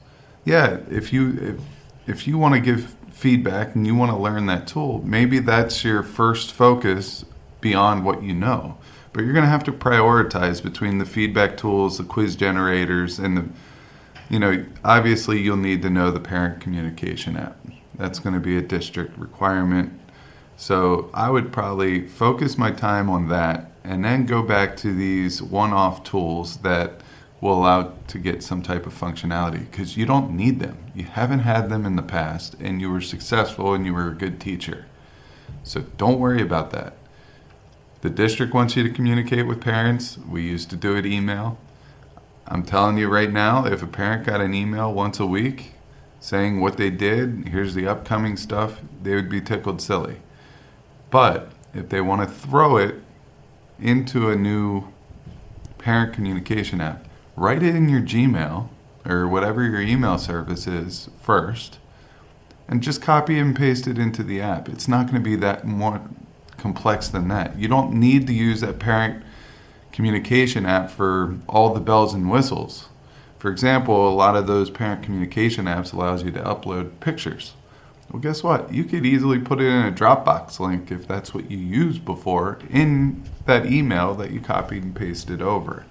Yeah, if you want to give feedback and you want to learn that tool, maybe that's your first focus beyond what you know. But you're going to have to prioritize between the feedback tools, the quiz generators, and obviously you'll need to know the parent communication app. That's going to be a district requirement. So I would probably focus my time on that and then go back to these one-off tools that will allow to get some type of functionality, because you don't need them. You haven't had them in the past, and you were successful and you were a good teacher. So don't worry about that. The district wants you to communicate with parents. We used to do it email. I'm telling you right now, if a parent got an email once a week saying what they did, here's the upcoming stuff, they would be tickled silly. But if they want to throw it into a new parent communication app, write it in your Gmail or whatever your email service is first, and just copy and paste it into the app. It's not going to be that more complex than that. You don't need to use that parent communication app for all the bells and whistles. For example, a lot of those parent communication apps allows you to upload pictures. Well, guess what? You could easily put it in a Dropbox link, if that's what you used before, in that email that you copied and pasted over.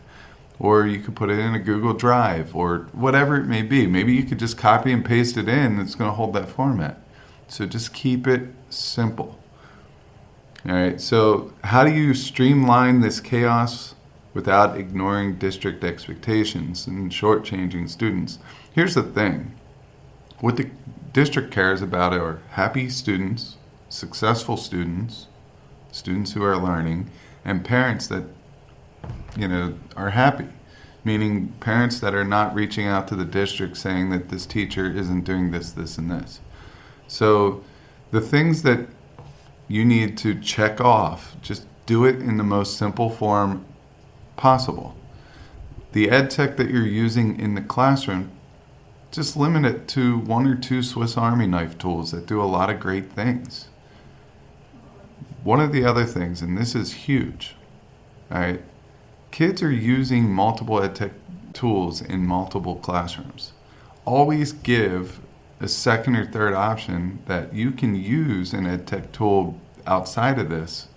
Or you could put it in a Google Drive or whatever it may be. Maybe you could just copy and paste it in. It's going to hold that format. So just keep it simple. All right, so how do you streamline this chaos without ignoring district expectations and shortchanging students? Here's the thing. What the district cares about are happy students, successful students, students who are learning, and parents that are happy, meaning parents that are not reaching out to the district saying that this teacher isn't doing this, this, and this. So the things that you need to check off, just do it in the most simple form possible. The EdTech that you're using in the classroom, just limit it to 1 or 2 Swiss Army knife tools that do a lot of great things. One of the other things, and this is huge, all right, kids are using multiple EdTech tools in multiple classrooms. Always give a second or third option that you can use an EdTech tool outside of this,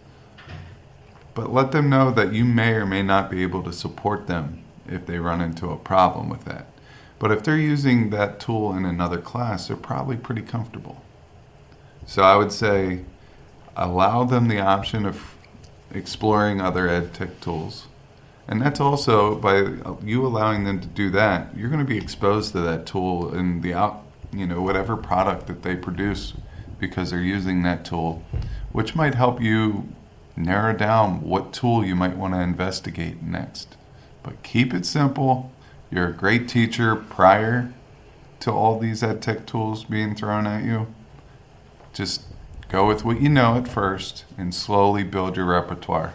but let them know that you may or may not be able to support them if they run into a problem with that. But if they're using that tool in another class, they're probably pretty comfortable. So I would say allow them the option of exploring other EdTech tools. And that's also, by you allowing them to do that, you're going to be exposed to that tool and whatever product that they produce, because they're using that tool, which might help you narrow down what tool you might want to investigate next. But keep it simple. You're a great teacher prior to all these EdTech tools being thrown at you. Just go with what you know at first and slowly build your repertoire.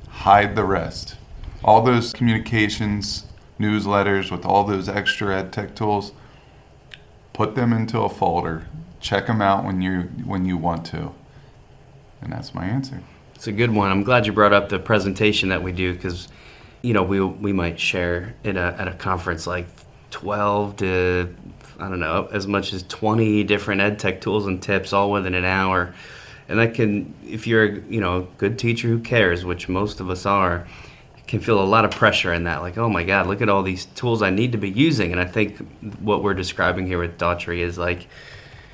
Hide the rest. All those communications, newsletters with all those extra EdTech tools, put them into a folder. Check them out when you want to. And that's my answer. It's a good one. I'm glad you brought up the presentation that we do, because we might share at a conference like 12 to, as much as 20 different EdTech tools and tips all within an hour. And that can, if you're a good teacher who cares, which most of us are, can feel a lot of pressure in that. Like, oh my God, look at all these tools I need to be using. And I think what we're describing here with Daughtry is like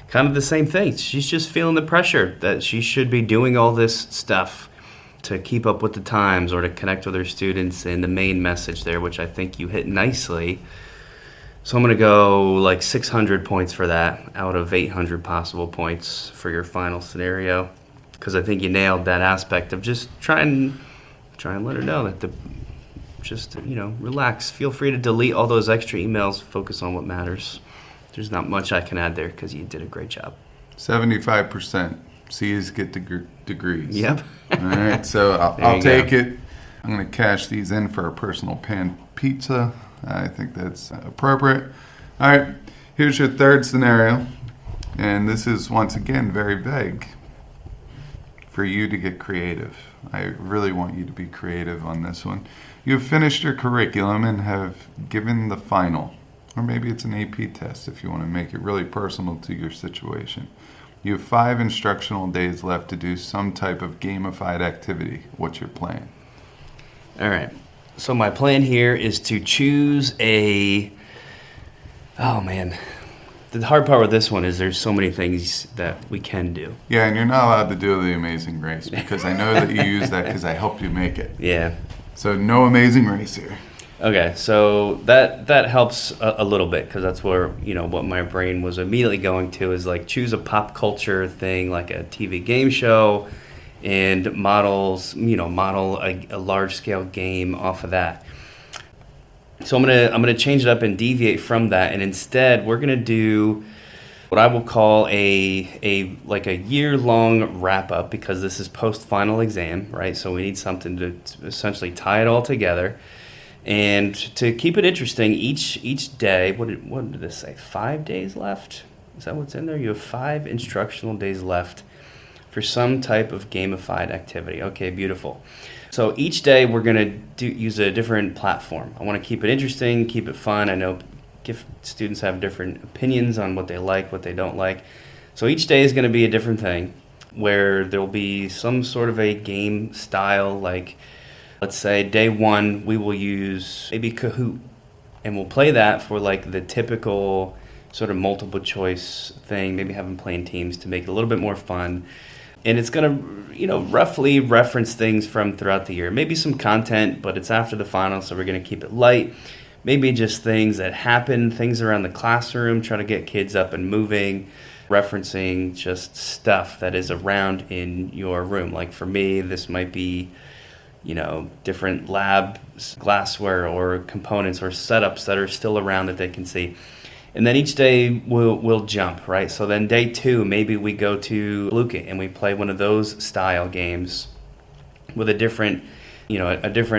kind of the same thing. She's just feeling the pressure that she should be doing all this stuff to keep up with the times or to connect with her students, and the main message there, which I think you hit nicely. So I'm going to go like 600 points for that out of 800 possible points for your final scenario, because I think you nailed that aspect of just try and let her know that relax. Feel free to delete all those extra emails. Focus on what matters. There's not much I can add there because you did a great job. 75%. C's get degrees. Yep. All right, so I'll take it. I'm going to cash these in for a personal pan pizza. I think that's appropriate. All right, here's your third scenario. And this is, once again, very vague. For you to get creative. I really want you to be creative on this one. You've finished your curriculum and have given the final. Or maybe it's an AP test if you want to make it really personal to your situation. You have 5 instructional days left to do some type of gamified activity. What's your plan? All right. So my plan here is to choose this the hard part with this one is there's so many things that we can do. Yeah, and you're not allowed to do the Amazing Race because I know that you use that because I helped you make it. Yeah. So no Amazing Race here. Okay, so that helps a little bit because that's where, what my brain was immediately going to is like choose a pop culture thing like a TV game show and model a large scale game off of that. So I'm gonna change it up and deviate from that, and instead we're gonna do what I will call a year-long wrap-up because this is post-final exam, right? So we need something to essentially tie it all together. And to keep it interesting, each day, what did this say? 5 days left? Is that what's in there? You have 5 instructional days left for some type of gamified activity. Okay, beautiful. So each day we're going to use a different platform. I want to keep it interesting, keep it fun. I know students have different opinions on what they like, what they don't like. So each day is going to be a different thing where there'll be some sort of a game style, like let's say day 1 we will use maybe Kahoot, and we'll play that for like the typical sort of multiple choice thing, maybe have them play in teams to make it a little bit more fun. And it's going to, roughly reference things from throughout the year. Maybe some content, but it's after the final, so we're going to keep it light. Maybe just things that happen, things around the classroom, try to get kids up and moving, referencing just stuff that is around in your room. Like for me, this might be, different lab glassware or components or setups that are still around that they can see. And then each day we'll jump, right? So then day 2, maybe we go to Blue-Kit and we play one of those style games with a different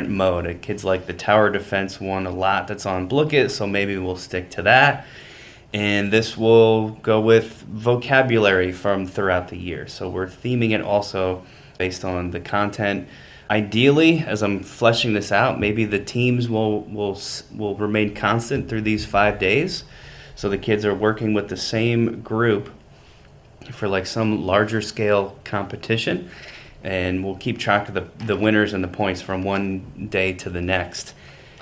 mode. Kids like the tower defense one a lot that's on Blue-Kit, so maybe we'll stick to that. And this will go with vocabulary from throughout the year. So we're theming it also based on the content. Ideally, as I'm fleshing this out, maybe the teams will remain constant through these 5 days. So the kids are working with the same group for like some larger scale competition, and we'll keep track of the winners and the points from one day to the next.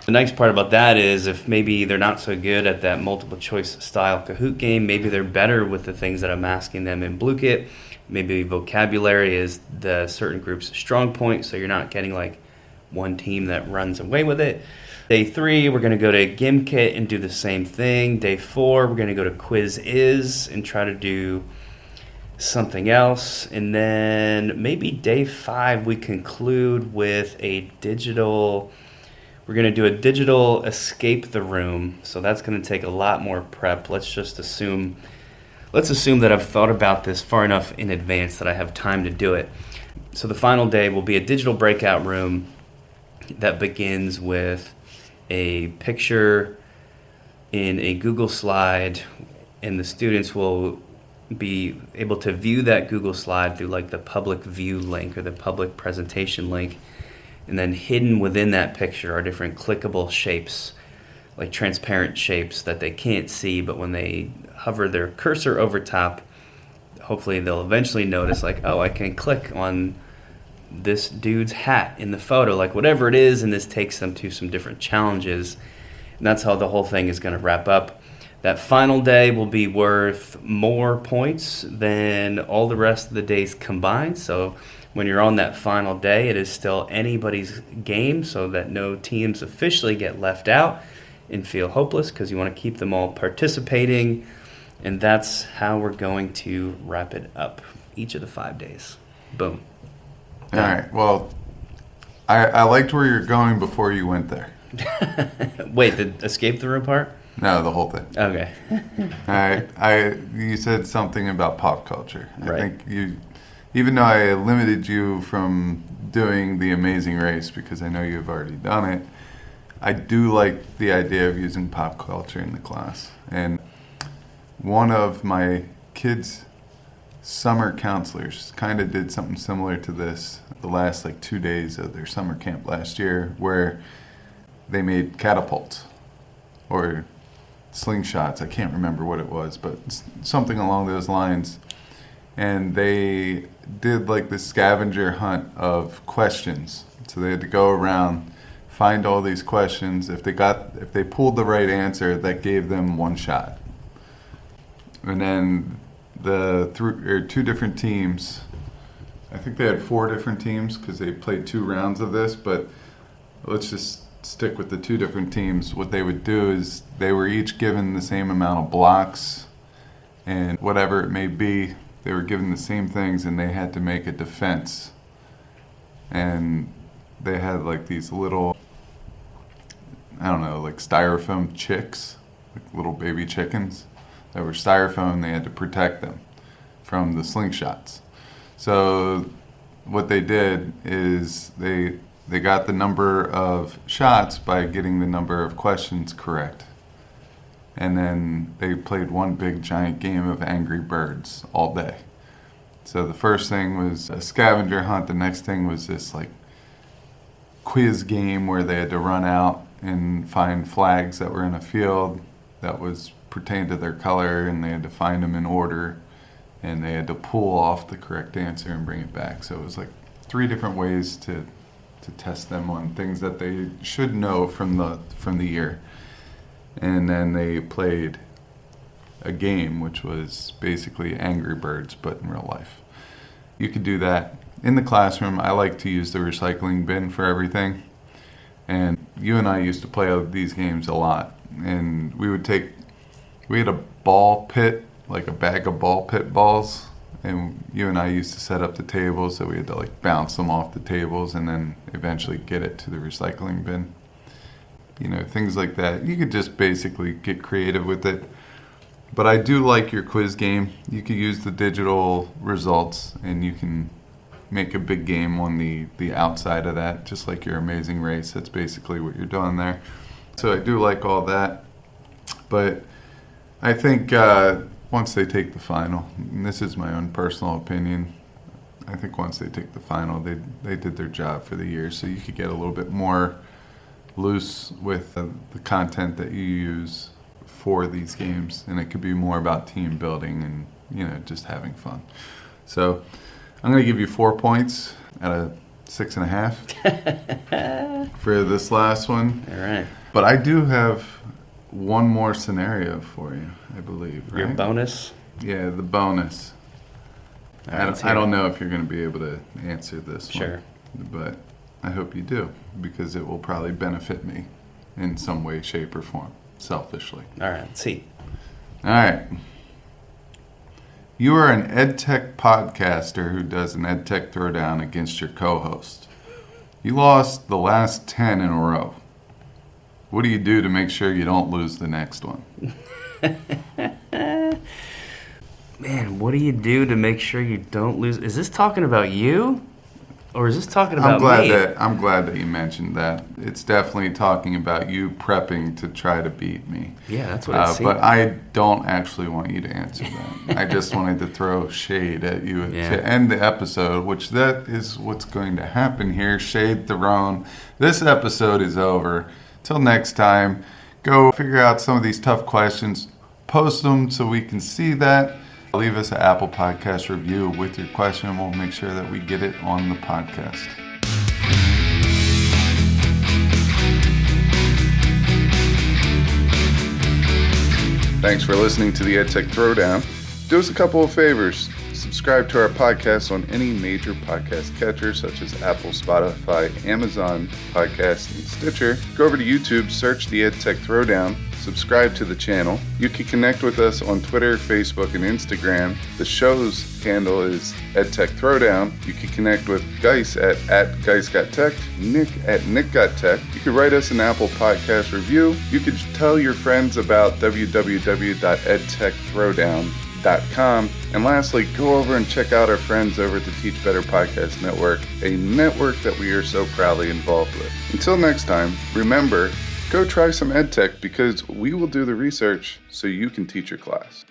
The nice part about that is if maybe they're not so good at that multiple choice style Kahoot game, maybe they're better with the things that I'm asking them in Blue-Kit. Maybe vocabulary is the certain group's strong point, so you're not getting like one team that runs away with it. Day 3, we're going to go to GimKit and do the same thing. Day 4, we're going to go to Quiz Is and try to do something else. And then maybe day 5, we conclude with we're going to do a digital escape the room. So that's going to take a lot more prep. Let's assume that I've thought about this far enough in advance that I have time to do it. So the final day will be a digital breakout room that begins with a picture in a Google slide, and the students will be able to view that Google slide through like the public view link or the public presentation link. And then hidden within that picture are different clickable shapes, like transparent shapes that they can't see, but when they hover their cursor over top, hopefully they'll eventually notice like, oh, I can click on this dude's hat in the photo, like whatever it is, and this takes them to some different challenges. And that's how the whole thing is going to wrap up. That final day will be worth more points than all the rest of the days combined. So when you're on that final day, it is still anybody's game, so that no teams officially get left out and feel hopeless, because you want to keep them all participating. And that's how we're going to wrap it up each of the 5 days. Boom. All right. Well, I liked where you're going before you went there. Wait, the escape the room part? No, the whole thing. Okay. All right. You said something about pop culture. Right. I think even though I limited you from doing The Amazing Race because I know you've already done it, I do like the idea of using pop culture in the class. And one of my kids' summer counselors kind of did something similar to this the last 2 days of their summer camp last year, where they made catapults or slingshots. I can't remember what it was, but something along those lines. And they did this scavenger hunt of questions. So they had to go around, find all these questions. If they pulled the right answer, that gave them one shot. And then two different teams. I think they had 4 different teams because they played 2 rounds of this, but let's just stick with the 2 different teams. What they would do is they were each given the same amount of blocks and whatever it may be, they were given the same things and they had to make a defense. And they had like these little, I don't know, like styrofoam chicks, like little baby chickens that were styrofoam. They had to protect them from the slingshots. So what they did is they got the number of shots by getting the number of questions correct. And then they played one big giant game of Angry Birds all day. So the first thing was a scavenger hunt. The next thing was this like quiz game where they had to run out and find flags that were in a field that was pertained to their color, and they had to find them in order, and they had to pull off the correct answer and bring it back. So it was like 3 different ways to test them on things that they should know from the year. And then they played a game which was basically Angry Birds but in real life. You could do that in the classroom. I like to use the recycling bin for everything, and you and I used to play these games a lot. And we had a ball pit, like a bag of ball pit balls, and you and I used to set up the tables, so we had to like bounce them off the tables and then eventually get it to the recycling bin. You know, things like that. You could just basically get creative with it. But I do like your quiz game. You could use the digital results, and you can make a big game on the outside of that, just like your Amazing Race. That's basically what you're doing there. So I do like all that. But I think once they take the final, and this is my own personal opinion, I think once they take the final, they did their job for the year. So you could get a little bit more loose with the content that you use for these games, and it could be more about team building and, you know, just having fun. So I'm going to give you 4 points out of 6.5 for this last one. All right. But I do have one more scenario for you, I believe. Right? Your bonus? Yeah, the bonus. Right, I don't know if you're going to be able to answer this Sure. one, but I hope you do, because it will probably benefit me in some way, shape, or form, selfishly. All right, let's see. All right. You are an EdTech podcaster who does an EdTech Throwdown against your co-host. You lost the last 10 in a row. What do you do to make sure you don't lose the next one? Man, what do you do to make sure you don't lose? Is this talking about you? Or is this talking about me? I'm glad that you mentioned that. It's definitely talking about you prepping to try to beat me. Yeah, that's what it seems. But I don't actually want you to answer that. I just wanted to throw shade at you to end the episode, which that is what's going to happen here. Shade thrown. This episode is over. Till next time, go figure out some of these tough questions. Post them so we can see that. Leave us an Apple Podcast review with your question, and we'll make sure that we get it on the podcast. Thanks for listening to the EdTech Throwdown. Do us a couple of favors. Subscribe to our podcast on any major podcast catcher such as Apple, Spotify, Amazon Podcasts, and Stitcher. Go over to YouTube, search the EdTech Throwdown. Subscribe to the channel. You can connect with us on Twitter, Facebook, and Instagram. The show's handle is EdTech Throwdown. You can connect with Geis at GeisGotTech, Nick at NickGotTech. You can write us an Apple Podcast review. You can tell your friends about www.edtechthrowdown.com. And lastly, go over and check out our friends over at the Teach Better Podcast Network, a network that we are so proudly involved with. Until next time, remember, go try some EdTech, because we will do the research so you can teach your class.